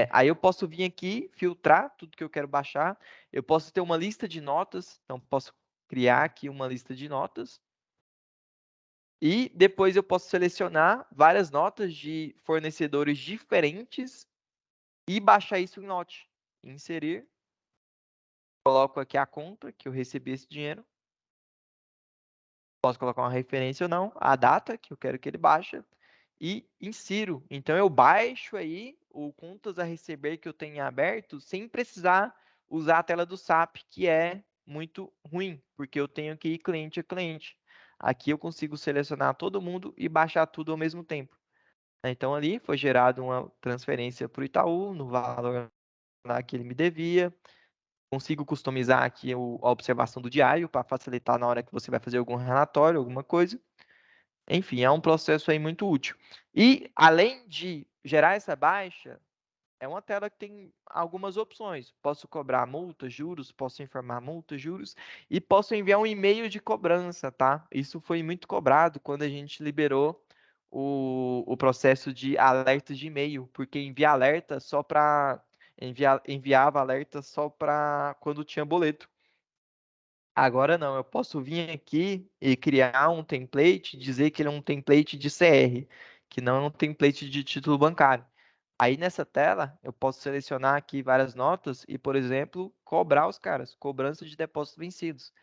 Aí eu posso vir aqui, filtrar tudo que eu quero baixar. Eu posso ter uma lista de notas, então posso criar aqui uma lista de notas. E depois eu posso selecionar várias notas de fornecedores diferentes e baixar isso em Note. Inserir, coloco aqui a conta que eu recebi esse dinheiro. Posso colocar uma referência ou não, a data que eu quero que ele baixe e insiro. Então eu baixo aí o contas a receber que eu tenho aberto sem precisar usar a tela do SAP, que é muito ruim, porque eu tenho que ir cliente a cliente. Aqui eu consigo selecionar todo mundo e baixar tudo ao mesmo tempo. Então ali foi gerada uma transferência para o Itaú no valor lá que ele me devia. Consigo customizar aqui a observação do diário para facilitar na hora que você vai fazer algum relatório, alguma coisa. Enfim, é um processo aí muito útil. E, além de gerar essa baixa, é uma tela que tem algumas opções. Posso cobrar multas, juros, posso informar multas, juros e posso enviar um e-mail de cobrança, tá? Isso foi muito cobrado quando a gente liberou o processo de alertas de e-mail, porque enviava alerta só para quando tinha boleto. Agora não, eu posso vir aqui e criar um template, dizer que ele é um template de CR, que não é um template de título bancário. Aí nessa tela, eu posso selecionar aqui várias notas e, por exemplo, cobrar os caras, cobrança de depósitos vencidos.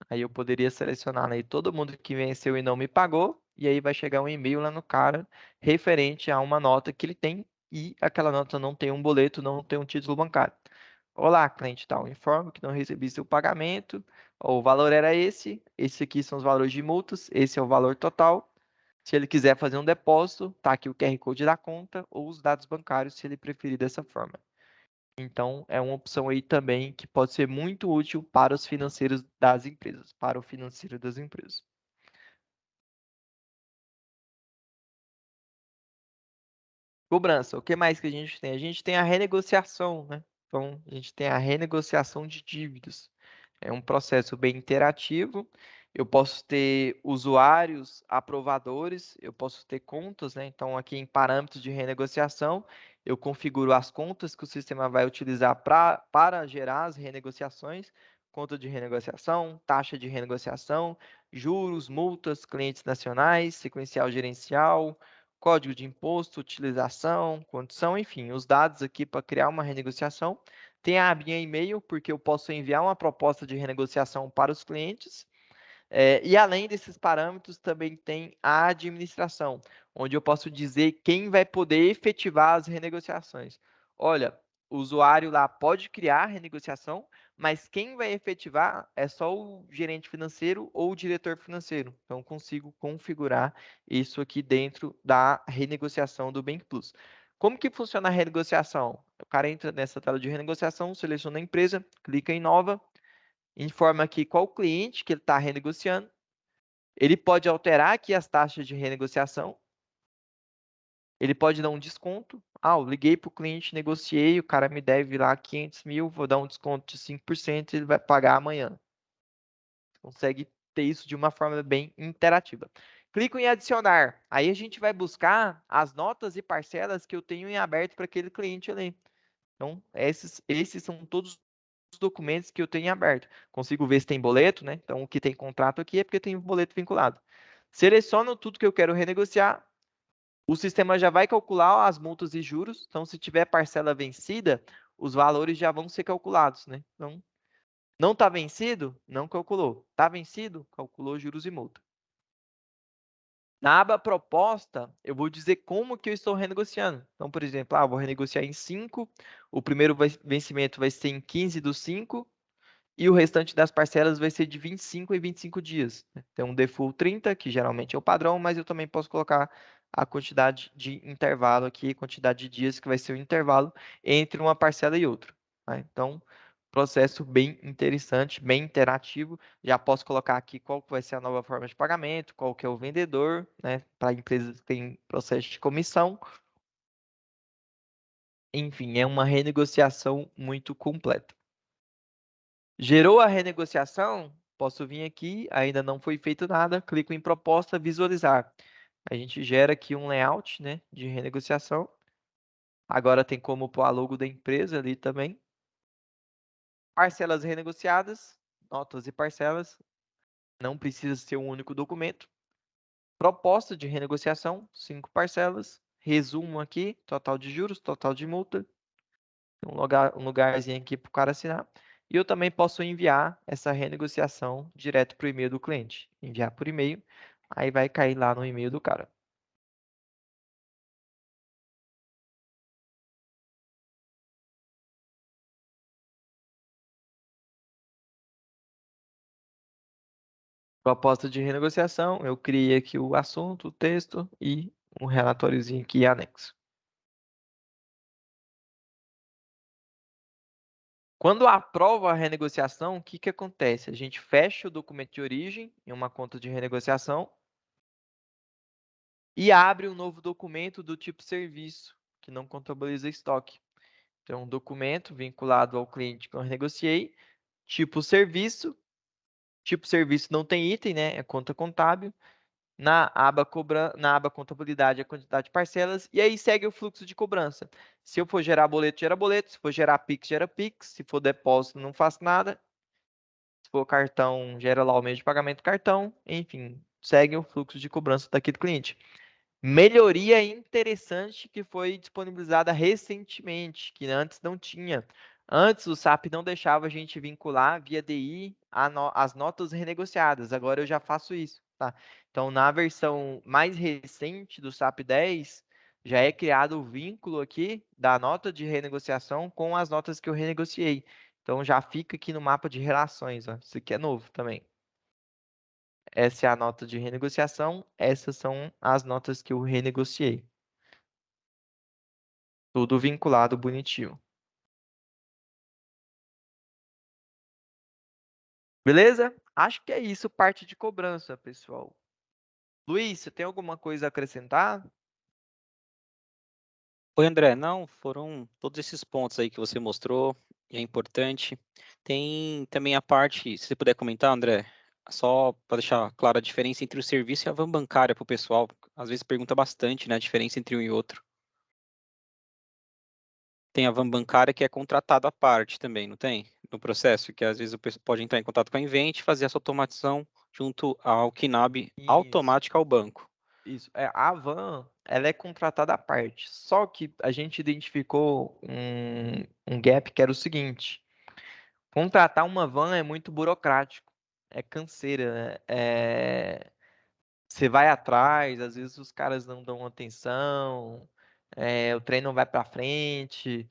Aí eu poderia selecionar aí todo mundo que venceu e não me pagou, e aí vai chegar um e-mail lá no cara referente a uma nota que ele tem e aquela nota não tem um boleto, não tem um título bancário. Olá, cliente tal, informo que não recebi seu pagamento, o valor era esse aqui são os valores de multas, esse é o valor total. Se ele quiser fazer um depósito, tá aqui o QR Code da conta ou os dados bancários, se ele preferir dessa forma. Então, é uma opção aí também que pode ser muito útil para os financeiros das empresas, para o financeiro das empresas. Cobrança, o que mais que a gente tem? A gente tem a renegociação, né? Então, a gente tem a renegociação de dívidas. É um processo bem interativo. Eu posso ter usuários, aprovadores, eu posso ter contas, né? Então, aqui em parâmetros de renegociação, eu configuro as contas que o sistema vai utilizar para gerar as renegociações, conta de renegociação, taxa de renegociação, juros, multas, clientes nacionais, sequencial gerencial, código de imposto, utilização, condição, enfim, os dados aqui para criar uma renegociação. Tem a abinha e-mail, porque eu posso enviar uma proposta de renegociação para os clientes. E além desses parâmetros, também tem a administração, onde eu posso dizer quem vai poder efetivar as renegociações. Olha, o usuário lá pode criar a renegociação, mas quem vai efetivar é só o gerente financeiro ou o diretor financeiro. Então, consigo configurar isso aqui dentro da renegociação do Bank Plus. Como que funciona a renegociação? O cara entra nessa tela de renegociação, seleciona a empresa, clica em nova, informa aqui qual cliente que ele está renegociando. Ele pode alterar aqui as taxas de renegociação. Ele pode dar um desconto. Ah, eu liguei para o cliente, negociei, o cara me deve lá 500 mil, vou dar um desconto de 5%, ele vai pagar amanhã. Consegue ter isso de uma forma bem interativa. Clico em adicionar. Aí a gente vai buscar as notas e parcelas que eu tenho em aberto para aquele cliente ali. Então, esses são todos os documentos que eu tenho em aberto. Consigo ver se tem boleto, né? Então, o que tem contrato aqui é porque tem boleto vinculado. Seleciono tudo que eu quero renegociar. O sistema já vai calcular as multas e juros. Então, se tiver parcela vencida, os valores já vão ser calculados, né? Então, não está vencido? Não calculou. Está vencido? Calculou juros e multa. Na aba proposta, eu vou dizer como que eu estou renegociando. Então, por exemplo, eu vou renegociar em 5, o primeiro vencimento vai ser em 15/5 e o restante das parcelas vai ser de 25 em 25 dias. Tem um default 30, que geralmente é o padrão, mas eu também posso colocar a quantidade de intervalo aqui, quantidade de dias que vai ser o intervalo entre uma parcela e outra. Tá? Então, processo bem interessante, bem interativo. Já posso colocar aqui qual que vai ser a nova forma de pagamento, qual que é o vendedor, né? Para empresas que têm processo de comissão. Enfim, é uma renegociação muito completa. Gerou a renegociação, posso vir aqui, ainda não foi feito nada, clico em proposta, visualizar. A gente gera aqui um layout, né, de renegociação. Agora tem como pôr a logo da empresa ali também. Parcelas renegociadas, notas e parcelas, não precisa ser um único documento. Proposta de renegociação, 5 parcelas. Resumo aqui, total de juros, total de multa. Um lugarzinho aqui para o cara assinar. E eu também posso enviar essa renegociação direto para o e-mail do cliente. Enviar por e-mail, aí vai cair lá no e-mail do cara. Proposta de renegociação, eu criei aqui o assunto, o texto e um relatóriozinho aqui anexo. Quando aprova a renegociação, o que que acontece? A gente fecha o documento de origem em uma conta de renegociação e abre um novo documento do tipo serviço, que não contabiliza estoque. Então, um documento vinculado ao cliente que eu renegociei, tipo serviço não tem item, né? É conta contábil. Na aba contabilidade, a quantidade de parcelas, e aí segue o fluxo de cobrança. Se eu for gerar boleto, gera boleto. Se for gerar Pix, gera Pix. Se for depósito, não faço nada. Se for cartão, gera lá o meio de pagamento cartão. Enfim, segue o fluxo de cobrança daquele cliente. Melhoria interessante que foi disponibilizada recentemente, que antes não tinha. Antes o SAP não deixava a gente vincular via DI as notas renegociadas. Agora eu já faço isso, tá? Então, na versão mais recente do SAP 10, já é criado o vínculo aqui da nota de renegociação com as notas que eu renegociei. Então, já fica aqui no mapa de relações, ó. Isso aqui é novo também. Essa é a nota de renegociação, essas são as notas que eu renegociei. Tudo vinculado bonitinho. Beleza? Acho que é isso, parte de cobrança, pessoal. Luiz, você tem alguma coisa a acrescentar? Oi, André. Não, foram todos esses pontos aí que você mostrou, e é importante. Tem também a parte, se você puder comentar, André, só para deixar clara a diferença entre o serviço e a van bancária para o pessoal. Às vezes pergunta bastante, né, a diferença entre um e outro. Tem a van bancária que é contratada à parte também, não tem? No processo, que às vezes o pessoal pode entrar em contato com a Invent e fazer essa automatização junto ao KNAB Isso, automática ao banco. isso. A van, ela é contratada à parte. Só que a gente identificou um gap que era o seguinte: contratar uma van é muito burocrático, é canseira, né? Você vai atrás, às vezes os caras não dão atenção, o trem não vai para frente,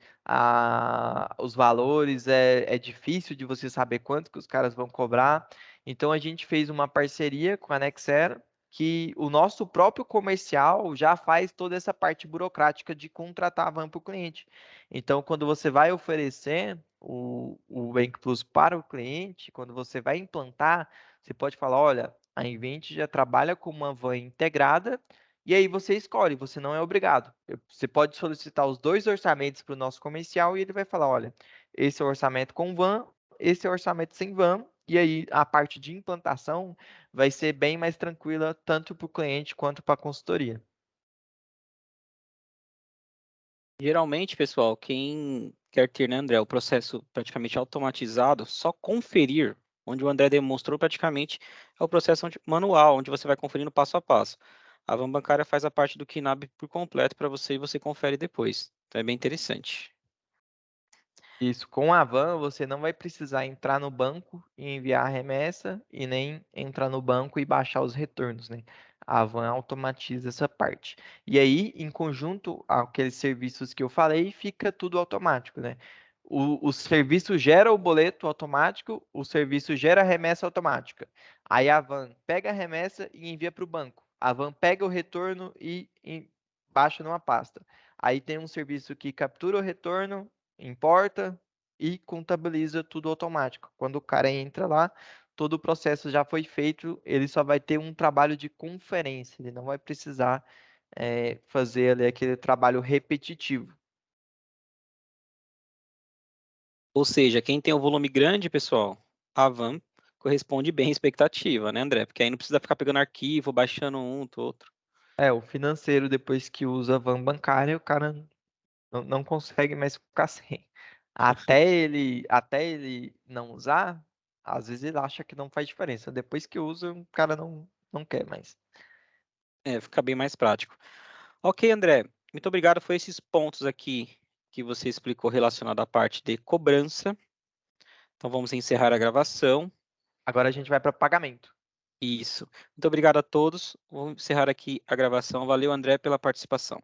os valores é difícil de você saber quanto que os caras vão cobrar. Então a gente fez uma parceria com a Nexera, que o nosso próprio comercial já faz toda essa parte burocrática de contratar a van para o cliente. Então, quando você vai oferecer o Bank Plus para o cliente, quando você vai implantar, você pode falar, olha, a Invent já trabalha com uma van integrada E aí você escolhe, você não é obrigado. Você pode solicitar os dois orçamentos para o nosso comercial e ele vai falar, olha, esse é o orçamento com van, esse é o orçamento sem van. E aí a parte de implantação vai ser bem mais tranquila, tanto para o cliente quanto para a consultoria. Geralmente, pessoal, quem quer ter, né, André, o processo praticamente automatizado, só conferir, onde o André demonstrou praticamente, é o processo manual, onde você vai conferindo passo a passo. A van bancária faz a parte do KNAB por completo para você e você confere depois. Então é bem interessante. Isso, com a van você não vai precisar entrar no banco e enviar a remessa e nem entrar no banco e baixar os retornos, né? A van automatiza essa parte. E aí, em conjunto aqueles serviços que eu falei, fica tudo automático, né? O serviço gera o boleto automático, o serviço gera a remessa automática. Aí a van pega a remessa e envia para o banco. A van pega o retorno e baixa numa pasta. Aí tem um serviço que captura o retorno, importa e contabiliza tudo automático. Quando o cara entra lá, todo o processo já foi feito, ele só vai ter um trabalho de conferência, ele não vai precisar fazer ali aquele trabalho repetitivo. Ou seja, quem tem um volume grande, pessoal, a van corresponde bem à expectativa, né, André? Porque aí não precisa ficar pegando arquivo, baixando um, outro. O financeiro, depois que usa a van bancária, o cara não consegue mais ficar sem. Até ele não usar, às vezes ele acha que não faz diferença. Depois que usa, o cara não quer mais. É, fica bem mais prático. Ok, André, muito obrigado. Foi esses pontos aqui que você explicou relacionado à parte de cobrança. Então vamos encerrar a gravação. Agora a gente vai para pagamento. Isso. Muito obrigado a todos. Vou encerrar aqui a gravação. Valeu, André, pela participação.